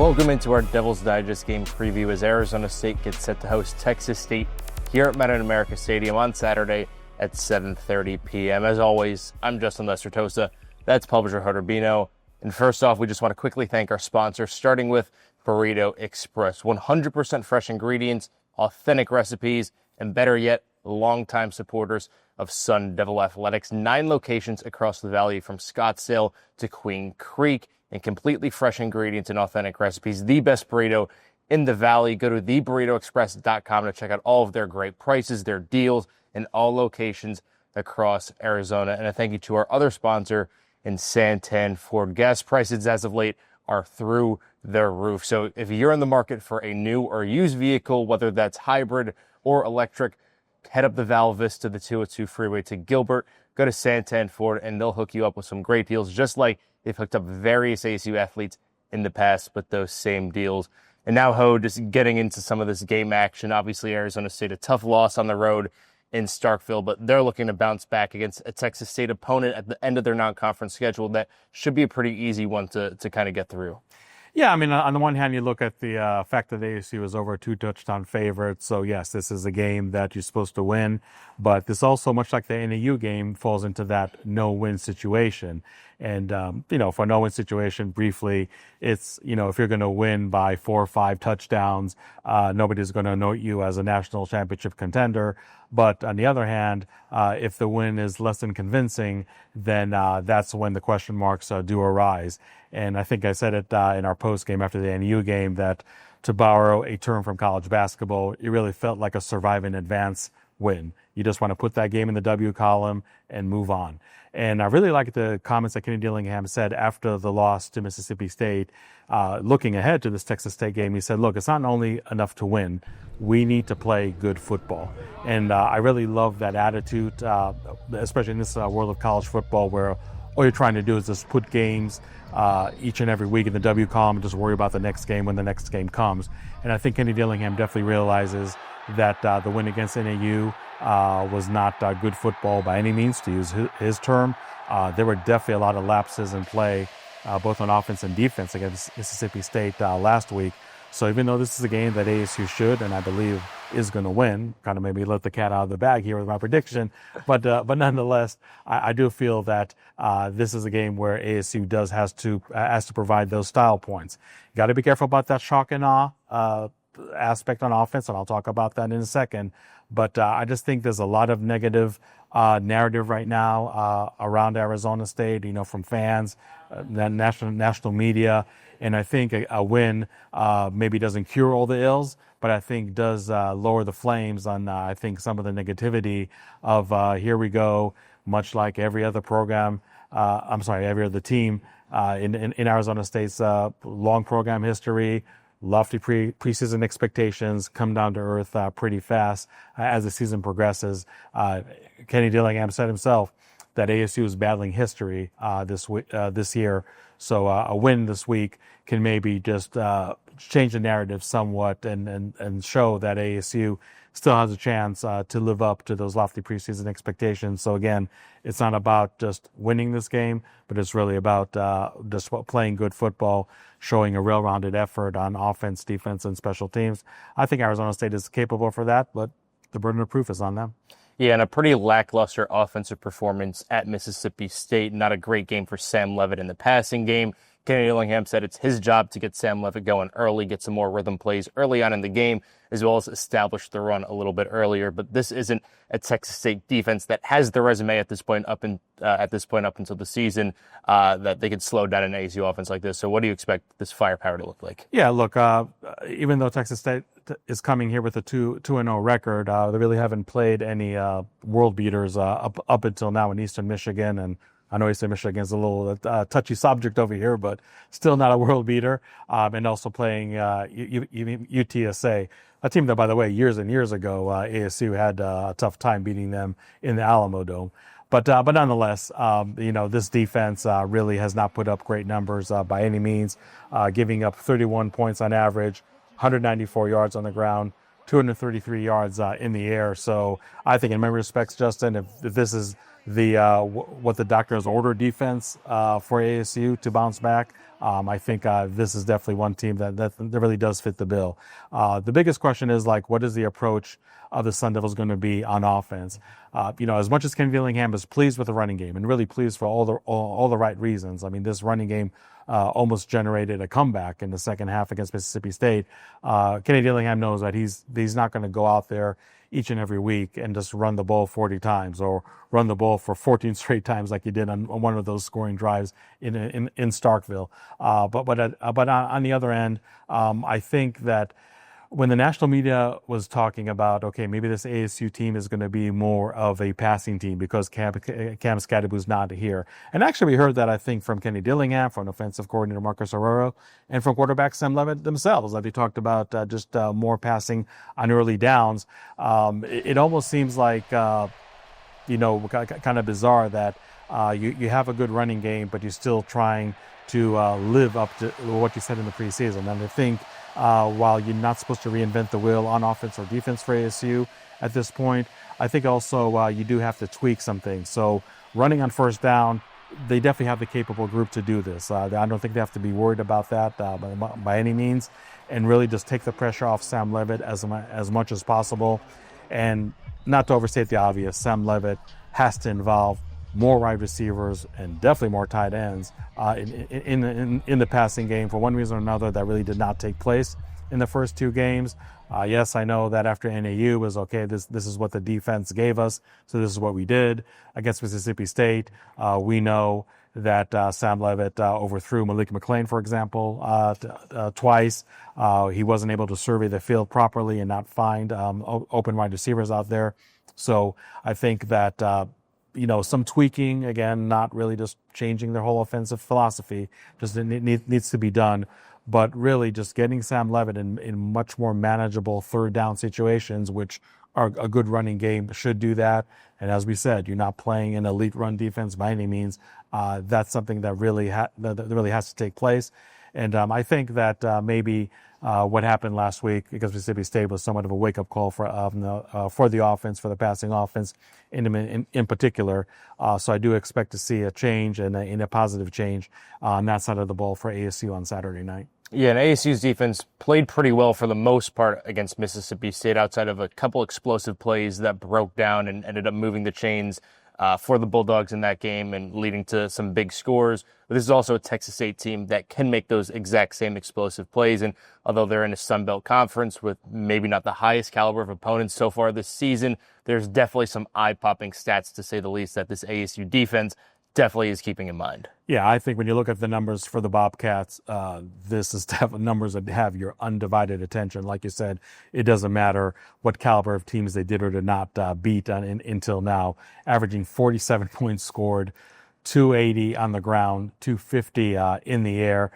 Welcome into our Devil's Digest game preview as Arizona State gets set to host Texas State here at Meta-America Stadium on Saturday at 7:30 p.m. As always, I'm Justin Lestertosa. That's publisher Hunter Bino. And first off, we just want to quickly thank our sponsors, starting with Burrito Express. 100% fresh ingredients, authentic recipes, and better yet, longtime supporters of Sun Devil Athletics. 9 locations across the valley from Scottsdale to Queen Creek, and completely fresh ingredients and authentic recipes. The best burrito in the valley. Go to theburritoexpress.com to check out all of their great prices, their deals, in all locations across Arizona. And a thank you to our other sponsor in Santan Ford. Gas prices as of late are through the roof. So if you're in the market for a new or used vehicle, whether that's hybrid or electric, head up the Val Vista, the 202 freeway to Gilbert. Go to Santan Ford, and they'll hook you up with some great deals, just like they've hooked up various ASU athletes in the past with those same deals. And now, Ho, just getting into some of this game action. Obviously, Arizona State, a tough loss on the road in Starkville, but they're looking to bounce back against a Texas State opponent at the end of their non-conference schedule. That should be a pretty easy one to kind of get through. Yeah, I mean, on the one hand, you look at the fact that ASU is over a 2-touchdown favorite. So, yes, this is a game that you're supposed to win. But this also, much like the NAU game, falls into that no-win situation. And, for a no-win situation, briefly, it's, if you're going to win by 4 or 5 touchdowns, nobody's going to note you as a national championship contender. But on the other hand, if the win is less than convincing, then that's when the question marks do arise. And I think I said it in our post game after the NU game that, to borrow a term from college basketball, it really felt like a survive and advance win. You just want to put that game in the W column and move on. And I really like the comments that Kenny Dillingham said after the loss to Mississippi State, looking ahead to this Texas State game. He said, look, it's not only enough to win, we need to play good football. And I really love that attitude, especially in this world of college football where all you're trying to do is just put games each and every week in the W column and just worry about the next game when the next game comes. And I think Kenny Dillingham definitely realizes that the win against NAU was not good football by any means, to use his term. There were definitely a lot of lapses in play, both on offense and defense against Mississippi State last week. So even though this is a game that ASU should, and I believe is going to win, kind of maybe let the cat out of the bag here with my prediction, but nonetheless, I do feel that this is a game where ASU has to provide those style points. You got to be careful about that shock and awe aspect on offense, and I'll talk about that in a second. But I just think there's a lot of negative narrative right now around Arizona State, from fans, national media. And I think a win maybe doesn't cure all the ills, but I think does lower the flames on, I think, some of the negativity of here we go, much like every other program, every other team in Arizona State's long program history. Lofty preseason expectations come down to earth pretty fast as the season progresses. Kenny Dillingham said himself that ASU is battling history this year. So a win this week can maybe just change the narrative somewhat and show that ASU still has a chance to live up to those lofty preseason expectations. So again, it's not about just winning this game, but it's really about just playing good football, showing a well-rounded effort on offense, defense, and special teams. I think Arizona State is capable for that, but the burden of proof is on them. Yeah, and a pretty lackluster offensive performance at Mississippi State. Not a great game for Sam Levitt in the passing game. Kenny Dillingham said it's his job to get Sam Levitt going early, get some more rhythm plays early on in the game, as well as establish the run a little bit earlier. But this isn't a Texas State defense that has the resume at this point up until the season that they could slow down an ASU offense like this. So what do you expect this firepower to look like? Yeah, look, even though Texas State is coming here with a 2-0 record, they really haven't played any world beaters up until now in Eastern Michigan. And I know Eastern Michigan is a little touchy subject over here, but still not a world beater. And also playing UTSA, a team that, by the way, years and years ago, ASU had a tough time beating them in the Alamo Dome. But nonetheless, this defense really has not put up great numbers by any means, giving up 31 points on average, 194 yards on the ground, 233 yards in the air. So I think in many respects, Justin, if this is what the doctors ordered defense for ASU to bounce back. I think this is definitely one team that really does fit the bill. The biggest question is, like, what is the approach of the Sun Devils going to be on offense? As much as Ken Dillingham is pleased with the running game and really pleased for all the right reasons. I mean, this running game almost generated a comeback in the second half against Mississippi State. Kenny Dillingham knows that he's not going to go out there each and every week and just run the ball 40 times or run the ball for 14 straight times like he did on one of those scoring drives in Starkville. But on the other end, I think that when the national media was talking about, okay, maybe this ASU team is going to be more of a passing team because Cam Scadaboo's not here. And actually, we heard that, I think, from Kenny Dillingham, from offensive coordinator Marcus Arroyo, and from quarterback Sam Levitt themselves, that they talked about just more passing on early downs. It almost seems like, kind of bizarre that you have a good running game, but you're still trying to live up to what you said in the preseason. And I think while you're not supposed to reinvent the wheel on offense or defense for ASU at this point, I think also you do have to tweak some things. So running on first down, they definitely have the capable group to do this. I don't think they have to be worried about that by any means, and really just take the pressure off Sam Levitt as much as possible. And not to overstate the obvious, Sam Levitt has to involve more wide receivers and definitely more tight ends in the passing game. For one reason or another, that really did not take place in the first two games. Yes, I know that after NAU was okay, this is what the defense gave us, so this is what we did. Against Mississippi State, we know that Sam Levitt overthrew Malik McClain, for example, twice. He wasn't able to survey the field properly and not find open wide receivers out there. So I think that some tweaking, again, not really just changing their whole offensive philosophy, just needs to be done. But really just getting Sam Levitt in much more manageable third down situations, which are a good running game, should do that. And as we said, you're not playing an elite run defense by any means. That's something that really has to take place. And I think that maybe what happened last week against Mississippi State was somewhat of a wake-up call for the offense, for the passing offense in particular. So I do expect to see a change and a positive change on that side of the ball for ASU on Saturday night. Yeah, and ASU's defense played pretty well for the most part against Mississippi State, outside of a couple explosive plays that broke down and ended up moving the chains for the Bulldogs in that game and leading to some big scores. But this is also a Texas State team that can make those exact same explosive plays. And although they're in a Sun Belt conference with maybe not the highest caliber of opponents so far this season, there's definitely some eye-popping stats, to say the least, that this ASU defense definitely is keeping in mind. Yeah, I think when you look at the numbers for the Bobcats, this is numbers that have your undivided attention. Like you said, it doesn't matter what caliber of teams they did or did not beat until now. Averaging 47 points scored, 280 on the ground, 250 in the air.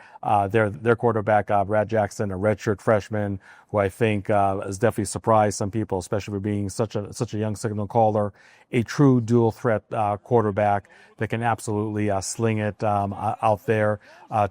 Their quarterback, Brad Jackson, a redshirt freshman, who I think has definitely surprised some people, especially for being such a young signal caller. A true dual threat quarterback that can absolutely sling it out there.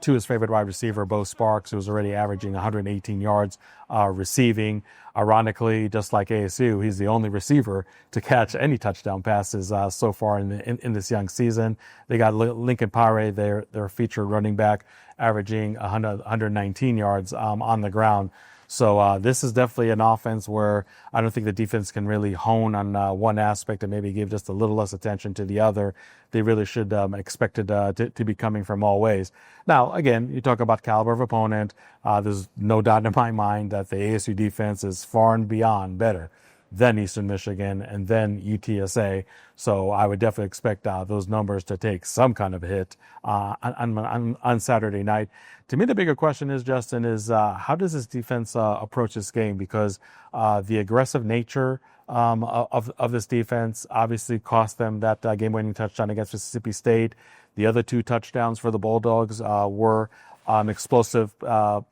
To his favorite wide receiver, Bo Sparks, who's already averaging 118 yards receiving. Ironically, just like ASU, he's the only receiver to catch any touchdown passes so far in this young season. They got Lincoln Pare, their featured running back, averaging 119 yards on the ground. So this is definitely an offense where I don't think the defense can really hone on one aspect and maybe give just a little less attention to the other. They really should expect it to be coming from all ways. Now, again, you talk about caliber of opponent. There's no doubt in my mind that the ASU defense is far and beyond better than Eastern Michigan and then UTSA. So I would definitely expect those numbers to take some kind of a hit on Saturday night. To me, the bigger question is, Justin, is how does this defense approach this game? Because the aggressive nature of this defense obviously cost them that game-winning touchdown against Mississippi State. The other two touchdowns for the Bulldogs were explosive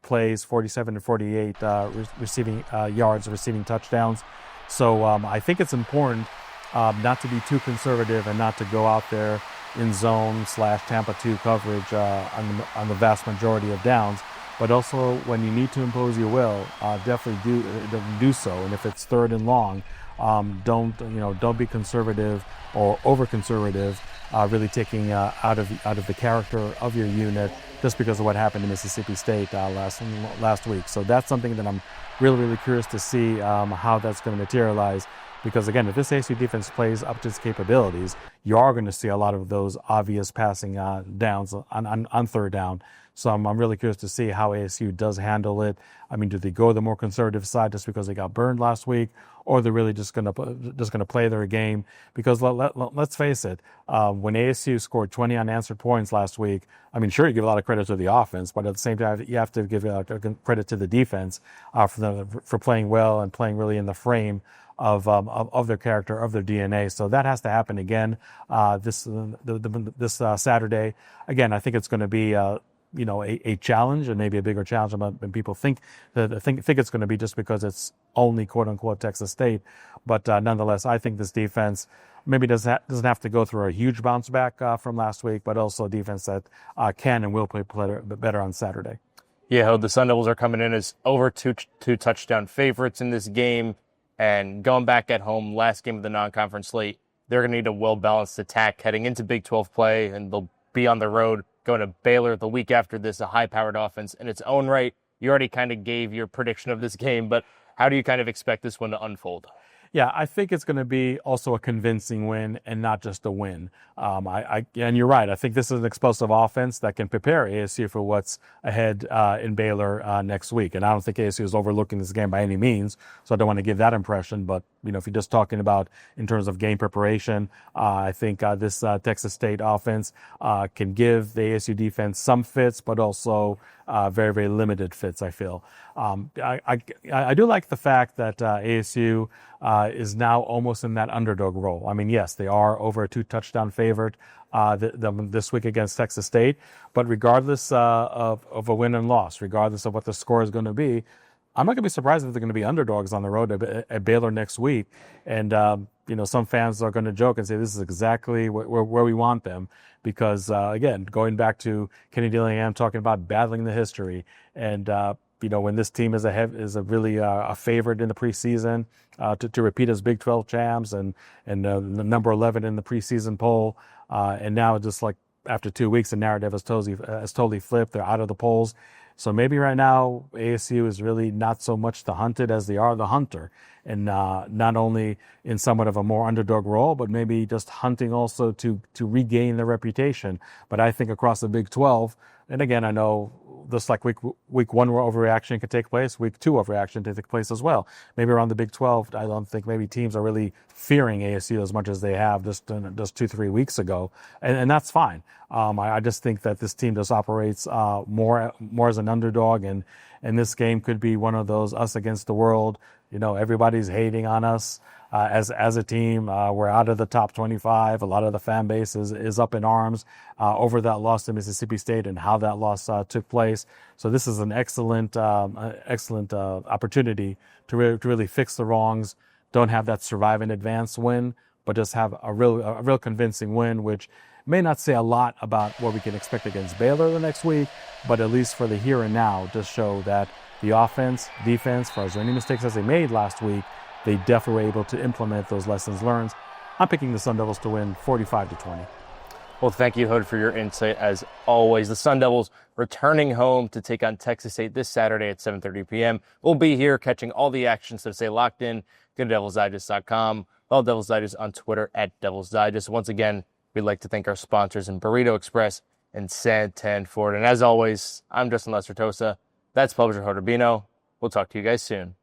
plays, 47 to 48 receiving yards, receiving touchdowns. So I think it's important not to be too conservative and not to go out there in zone / Tampa 2 coverage on the vast majority of downs. But also when you need to impose your will, definitely do so. And if it's third and long, Don't be conservative or over conservative, really taking out of the character of your unit just because of what happened in Mississippi State last week. So that's something that I'm really curious to see how that's going to materialize. Because again, if this ASU defense plays up to its capabilities, you are going to see a lot of those obvious passing downs on third down. So I'm really curious to see how ASU does handle it. I mean, do they go the more conservative side just because they got burned last week, or they're really just going to play their game? Because let's face it, when ASU scored 20 unanswered points last week, I mean, sure, you give a lot of credit to the offense, but at the same time, you have to give credit to the defense for playing well and playing really in the frame of their character, of their DNA. So that has to happen again this Saturday. Again, I think it's going to be a challenge, and maybe a bigger challenge than people think it's going to be, just because it's only quote unquote Texas State. But nonetheless, I think this defense maybe doesn't have to go through a huge bounce back from last week, but also a defense that can and will play better on Saturday. Yeah, the Sun Devils are coming in as over two touchdown favorites in this game. And going back at home, last game of the non-conference slate, they're going to need a well-balanced attack heading into Big 12 play, and they'll be on the road going to Baylor the week after this, a high-powered offense in its own right. You already kind of gave your prediction of this game, but how do you kind of expect this one to unfold? Yeah, I think it's going to be also a convincing win and not just a win. And you're right. I think this is an explosive offense that can prepare ASU for what's ahead in Baylor next week. And I don't think ASU is overlooking this game by any means, so I don't want to give that impression. But if you're just talking about in terms of game preparation, I think this Texas State offense can give the ASU defense some fits, but also very limited fits, I feel. I do like the fact that ASU is now almost in that underdog role. I mean, yes, they are over a 2-touchdown favorite this week against Texas State, but regardless of a win and loss, regardless of what the score is going to be, I'm not going to be surprised if they're going to be underdogs on the road at Baylor next week. And, some fans are going to joke and say this is exactly where we want them. Because, again, going back to Kenny Dillingham talking about battling the history, and, when this team is really a favorite in the preseason to repeat as Big 12 champs and number 11 in the preseason poll, and now just like after 2 weeks, the narrative has totally flipped. They're out of the polls. So maybe right now ASU is really not so much the hunted as they are the hunter, and not only in somewhat of a more underdog role, but maybe just hunting also to regain their reputation. But I think across the Big 12, and again, I know just like week one where overreaction could take place, week two overreaction could take place as well. Maybe around the Big 12, I don't think maybe teams are really fearing ASU as much as they have just 2-3 weeks ago, and that's fine. I just think that this team just operates more as an underdog, and this game could be one of those us against the world. Everybody's hating on us as a team. We're out of the top 25. A lot of the fan base is up in arms over that loss to Mississippi State and how that loss took place. So this is an excellent opportunity to really fix the wrongs. Don't have that survive and advance win, but just have a real convincing win, which may not say a lot about what we can expect against Baylor the next week, but at least for the here and now, just show that the offense, defense, for as many mistakes as they made last week, they definitely were able to implement those lessons learned. I'm picking the Sun Devils to win 45-20. Well, thank you, Hood, for your insight as always. The Sun Devils returning home to take on Texas State this Saturday at 7:30 p.m. We'll be here catching all the action, so stay locked in. Go to DevilsDigest.com. Follow Devils Digest on Twitter at Devils Digest. Once again, we'd like to thank our sponsors in Burrito Express and Santan Ford. And as always, I'm Justin Lester Tosa. That's publisher Hood Rubino. We'll talk to you guys soon.